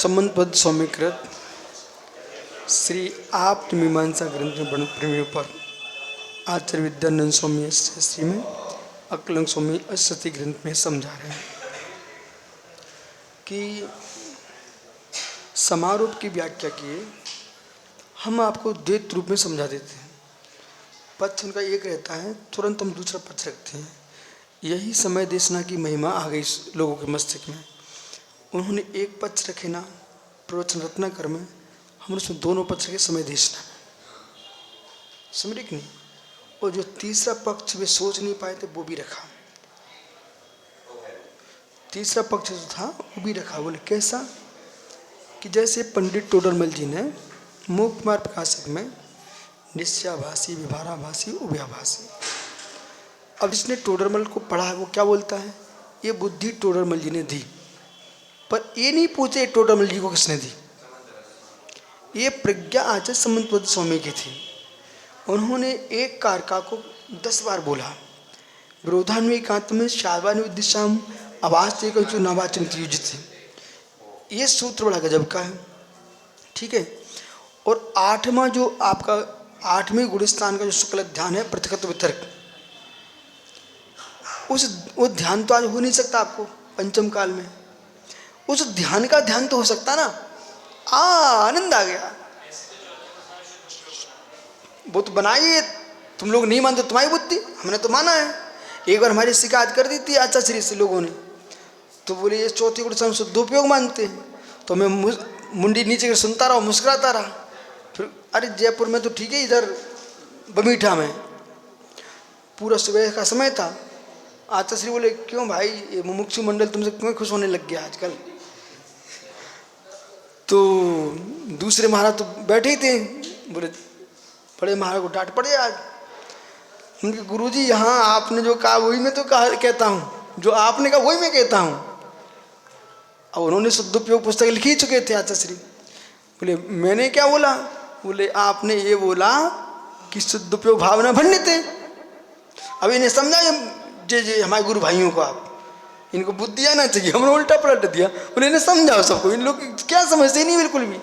संबंधपद स्वामीकृत श्री आप्त मीमांसा ग्रंथ में वर्णित प्रमेयों पर आचार्य विद्यानंद स्वामी श्री में अकलंग स्वामी अष्टति ग्रंथ में समझा रहे हैं कि समारोह की व्याख्या किए हम आपको द्वैत रूप में समझा देते हैं। पक्ष उनका एक रहता है, तुरंत हम दूसरा पक्ष रखते हैं। यही समय देशना की महिमा आ गई लोगों के मस्तिष्क में। उन्होंने एक पक्ष रखे ना प्रवचन रत्नाकर में, हम उसमें दोनों पक्ष रखे समय देशना में, समझ कि नहीं। और जो तीसरा पक्ष वे सोच नहीं पाए थे वो भी रखा, तीसरा पक्ष जो था वो भी रखा। बोले कैसा कि जैसे पंडित टोडरमल जी ने मोक्ष कुमार प्रकाशक में निश्चयाभासी, विभाराभासी, उभयाभासी, अब जिसने टोडरमल को पढ़ा है वो क्या बोलता है, ये बुद्धि टोडरमल जी ने दी, पर ये नहीं पूछे टोडरमल जी को किसने दी। ये प्रज्ञा आचार्य संबंधपद स्वामी की थी। उन्होंने एक कारका को 10 बार बोला, विरोधान्वयिकांत में शावानुदिशाम आवास नवाचन युजित। ये सूत्र बड़ा गजब का है, ठीक है। और 8वां जो आपका 8वें गुणस्थान का जो शुक्ल ध्यान है पृथकत्व वितर्क, वो ध्यान तो आज हो नहीं सकता आपको पंचम काल में। उस ध्यान का ध्यान तो हो सकता ना, आनंद आ गया। वो तो बनाइए, तुम लोग नहीं मानते, तुम्हारी बुद्धि, हमने तो माना है। एक बार हमारी शिकायत कर दी थी आचार्य श्री से लोगों ने, तो बोले ये चौथी गुण से दुरुपयोग मानते हैं। तो मैं मुंडी नीचे कर सुनता रहा, मुस्कुराता रहा। फिर अरे जयपुर में तो ठीक है, इधर बमीठा में पूरा सुबह का समय था। आचार्य श्री बोले क्यों भाई, ये मुमुक्षु मंडल तुमसे क्यों खुश होने लग गया आजकल। तो दूसरे महाराज तो बैठे ही थे, बोले बड़े महाराज को डांट पड़े आज। उनके गुरुजी यहाँ आपने जो कहा वही मैं तो कहता हूँ, जो आपने कहा वही मैं कहता हूँ। और उन्होंने सदुपयोग पुस्तक लिख ही चुके थे आचार्य श्री। बोले मैंने क्या बोला, बोले आपने ये बोला कि सदुपयोग भावना भंडित है। अब इन्हें समझा जे हमारे गुरु भाइयों को, आप इनको बुद्धि आना चाहिए, हमने उल्टा पलट दिया। बोले इन्हें समझाओ सबको, इन लोग क्या समझते नहीं बिल्कुल भी।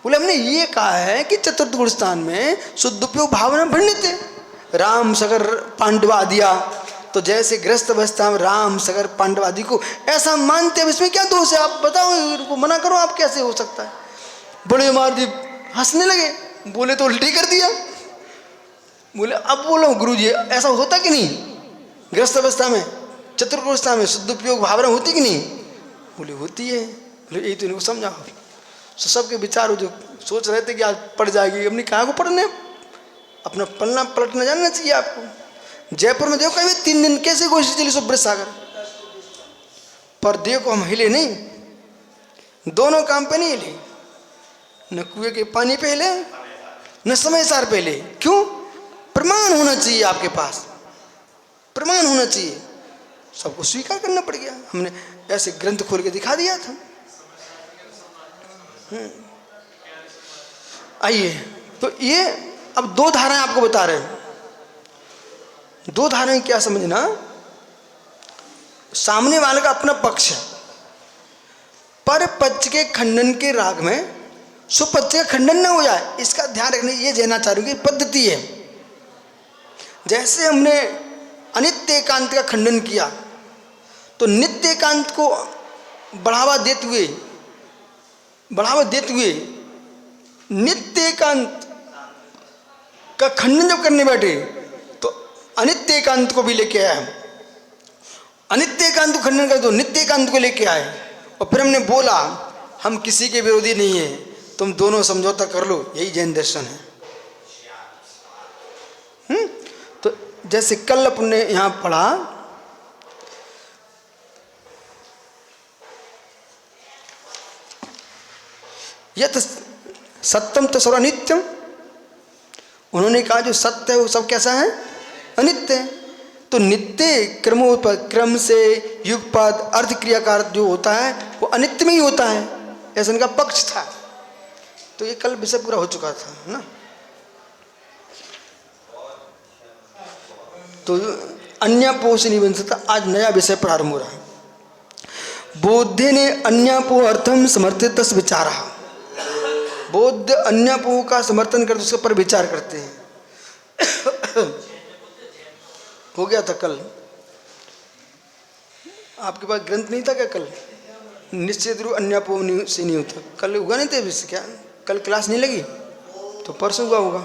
बोले हमने ये कहा है कि चतुर्थ गुण स्थान में सदुपयोग भावना भंडित है। राम सगर पांडवादिया, तो जैसे ग्रस्त अवस्था में राम सगर पांडवादि को ऐसा मानते हैं, इसमें क्या दोष है आप बताओ, इनको मना करो, आप कैसे हो सकता है। बड़े महाराज हंसने लगे, बोले तो उल्टी कर दिया। बोले अब बोलो गुरुजी ऐसा होता कि नहीं, ग्रस्त अवस्था में चतुर्थ अवस्था में सदुपयोग भावना होती कि नहीं। बोले होती है। बोले यही तो इनको समझाओ। तो सबके विचार जो सोच रहे थे कि आज पढ़ जाएगी, अपनी कहाँ को पढ़ने, अपना पलना पलटना जानना चाहिए आपको। जयपुर में देखो कभी 3 दिन कैसे कोशिश चली सुब्रत सागर पर, देखो हम हिले नहीं, दोनों काम पे नहीं हिले, न कुएं के पानी पे हिले न समय सार पे हिले। क्यों, प्रमाण होना चाहिए आपके पास, प्रमाण होना चाहिए। सबको स्वीकार करना पड़ गया, हमने ऐसे ग्रंथ खोल के दिखा दिया था। आइए, तो ये अब 2 धाराएं आपको बता रहे हैं। 2 धाराएं क्या समझना, सामने वाले का अपना पक्ष है, पर पक्ष के खंडन के राग में सुपक्ष का खंडन न हो जाए, इसका ध्यान रखने ये जैनाचार्यों की पद्धति है। जैसे हमने अनित्य एकांत का खंडन किया, तो नित्य एकांत को बढ़ावा देते हुए नित्य एकांत का खंडन जब करने बैठे तो अनित्य एकांत को भी लेके आए। अनित्य एकांत को खंडन कर तो नित्य एकांत को लेके आए। और फिर हमने बोला हम किसी के विरोधी नहीं है, तुम दोनों समझौता कर लो, यही जैन दर्शन है। तो जैसे कल अपन ने यहां पढ़ा, यत सत्यम तो सर्व अनित्यम। उन्होंने कहा जो सत्य है वो सब कैसा है, अनित्य है। तो नित्य क्रम से युगपद अर्थ क्रियाकार जो होता है वो अनित्य में ही होता है, ऐसा इनका पक्ष था। तो ये कल विषय पूरा हो चुका था ना। तो अन्य पोष नहीं बन सकता, आज नया विषय प्रारंभ हो रहा है। बोधे ने अन्यापो अर्थम समर्थित विचारा। बौद्ध अन्यापो का समर्थन करते उसके पर विचार करते हैं। हो गया था कल, आपके पास ग्रंथ नहीं था क्या कल? निश्चित रूप अन्यापो से नहीं होता। कल हुआ नहीं था इससे क्या? कल क्लास नहीं लगी तो परसों हुआ होगा।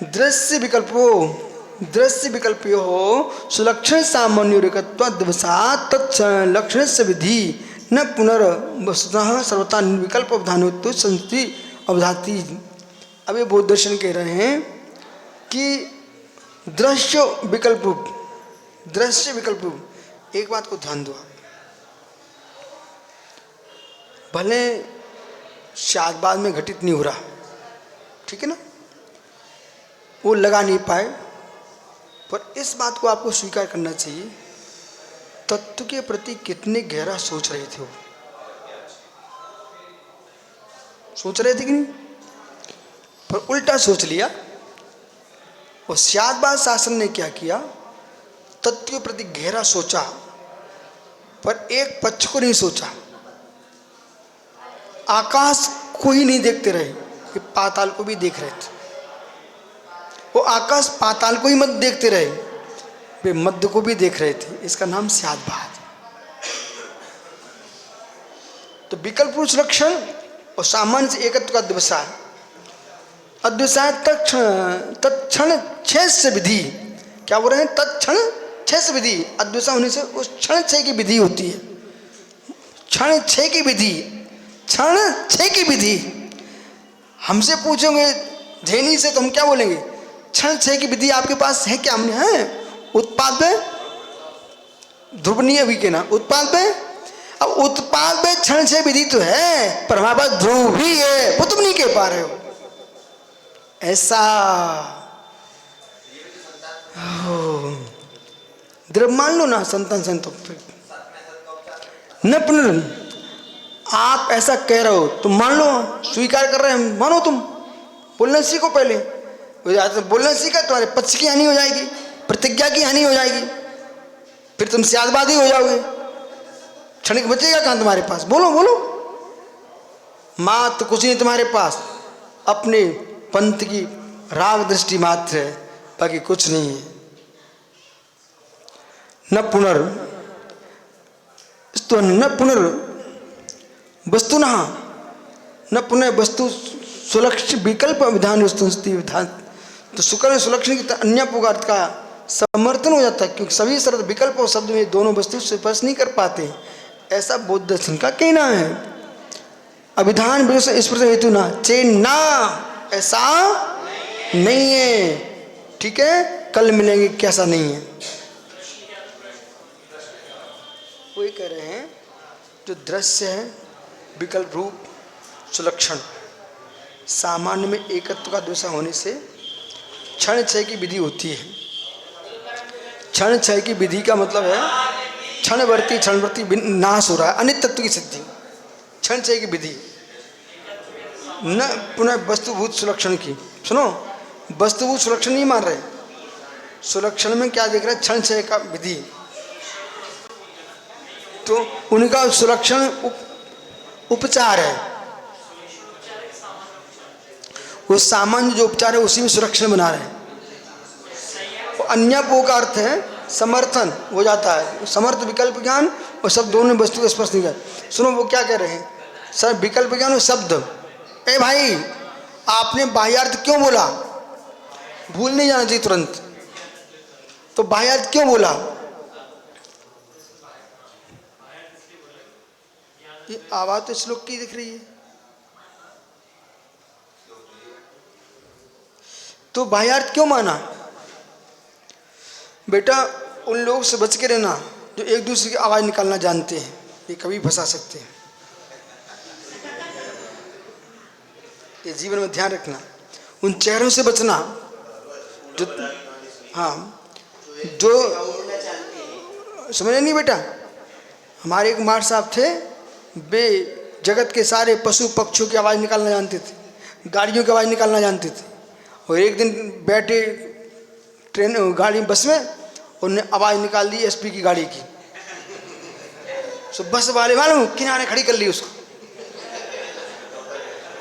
दृश्य विकल्पो, दृश्य विकल्पयो हो सुलक्षण सामान्योरेकत्वाद्वसात् तत्लक्षण से विधि न पुनर्वस्तुतः सर्वथा निर्विकल्प अवधानोत्तु संस्कृति अवधाती। अब ये बौद्ध दर्शन कह रहे हैं कि दृश्य विकल्प, दृश्य विकल्प। एक बात को ध्यान दो, भले शायद बाद में घटित नहीं हो रहा, ठीक है ना, वो लगा नहीं पाए, पर इस बात को आपको स्वीकार करना चाहिए, तत्व के प्रति कितने गहरा सोच रहे थे वो। सोच रहे थे कि नहीं? पर उल्टा सोच लिया। और शायद शासन ने क्या किया, तत्व के प्रति गहरा सोचा पर एक पक्ष को नहीं सोचा। आकाश को ही नहीं देखते रहे, ये पाताल को भी देख रहे थे। वो आकाश पाताल को ही मत देखते रहे, वे मध्य को भी देख रहे थे। इसका नाम स्यादभाद। तो विकल्प पुरुष लक्षण और सामान्य से एकत्व का अध्यवसाय, अध्यवसाय तत्क्षण क्षेत्र विधि। क्या बोल रहे हैं? तत्क्षण क्षेत्र विधि। अध्यवसाय होने से उस क्षण क्षय की विधि होती है। क्षण क्षय की विधि, क्षण क्षय की विधि। हमसे पूछोगे झेनी से तो हम क्या बोलेंगे? क्षण क्षय की विधि आपके पास है क्या? हमने है उत्पाद पे ध्रुव नहीं अभी के ना उत्पाद पे। अब उत्पाद पे क्षण क्षय विधि तो है, पर हमारे पास ध्रुव भी है, वो तुम नहीं कह पा रहे हो। ऐसा ध्रुव मान लो ना, संतन संतो न पुनर्। आप ऐसा कह रहे हो तो मान लो, स्वीकार कर रहे हैं, मानो तुम। बोलना सीखो पहले, बोलना सीखा तुम्हारे पक्ष की हानि हो जाएगी, प्रतिज्ञा की हानि हो जाएगी, फिर तुम स्यादवादी हो जाओगे। क्षणिक बचेगा कहाँ तुम्हारे पास? बोलो बोलो। मात्र कुछ नहीं तुम्हारे पास, अपने पंथ की राग दृष्टि मात्र है, बाकी कुछ नहीं है। न पुनर् न पुनर्वस्तुनः न पुनः वस्तु सुलक्षण विकल्प विधान विधान। तो सुकल सुलक्षण की अन्य पुगार्थ का समर्थन हो जाता है, क्योंकि सभी शब्द विकल्प और शब्द में दोनों वस्तु से स्पर्श नहीं कर पाते। ऐसा बौद्ध दर्शन का कहना है। अभिधान स्पर्श हेतु ना चेन्ना, ऐसा नहीं है। ठीक है, कल मिलेंगे कैसा नहीं है। वो कह रहे हैं जो दृश्य है विकल्प रूप सुलक्षण, सामान्य में एकत्व का दोषा होने से क्षण क्षय की विधि होती है। क्षण क्षय की विधि का मतलब है क्षणवर्ती नाश हो रहा है, अनित्य तत्व की सिद्धि। क्षण क्षय की विधि न पुनः वस्तुभूत सुलक्षण की। सुनो, वस्तुभूत सुलक्षण नहीं मान रहे, सुलक्षण में क्या देख रहे हैं? क्षण क्षय का विधि। तो उनका सुलक्षण उपचार है, वो सामान्य जो उपचार है उसी में सुरक्षण बना रहे हैं। अन्य पो का अर्थ है समर्थन हो जाता है, समर्थ विकल्प ज्ञान और सब दोनों वस्तु का स्पर्श नहीं कर। सुनो वो क्या कह रहे हैं? सर विकल्प ज्ञान और शब्द। ए भाई, आपने बाह्यार्थ क्यों बोला? भूल नहीं जाना चाहिए तुरंत। तो बाह्यार्थ क्यों बोला? ये आवाज तो श्लोक की दिख रही है। तो बाह्यार्थ क्यों माना? बेटा उन लोगों से बच के रहना जो एक दूसरे की आवाज निकालना जानते हैं, ये कभी फंसा सकते हैं। ये जीवन में ध्यान रखना। उन चेहरों से बचना जो, हाँ, जो समझे नहीं बेटा। हमारे एक मार साहब थे, वे जगत के सारे पशु पक्षियों की आवाज़ निकालना जानते थे, गाड़ियों की आवाज़ निकालना जानते थे। और एक दिन बैठे ट्रेन गाड़ी बस में, उन्होंने आवाज़ निकाल दी एसपी की गाड़ी की। सो बस वाले मालूम किनारे खड़ी कर ली उसको।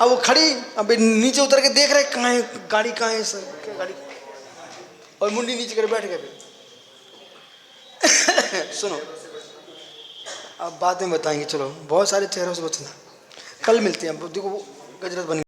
अब वो खड़ी, अब नीचे उतर के देख रहे कहाँ है गाड़ी, कहाँ है सर क्या गाड़ी, और मुंडी नीचे कर बैठ गए। सुनो अब बातें बताएंगे, चलो बहुत सारे चेहरों से बचना, कल मिलते हैं। देखो गजरत बन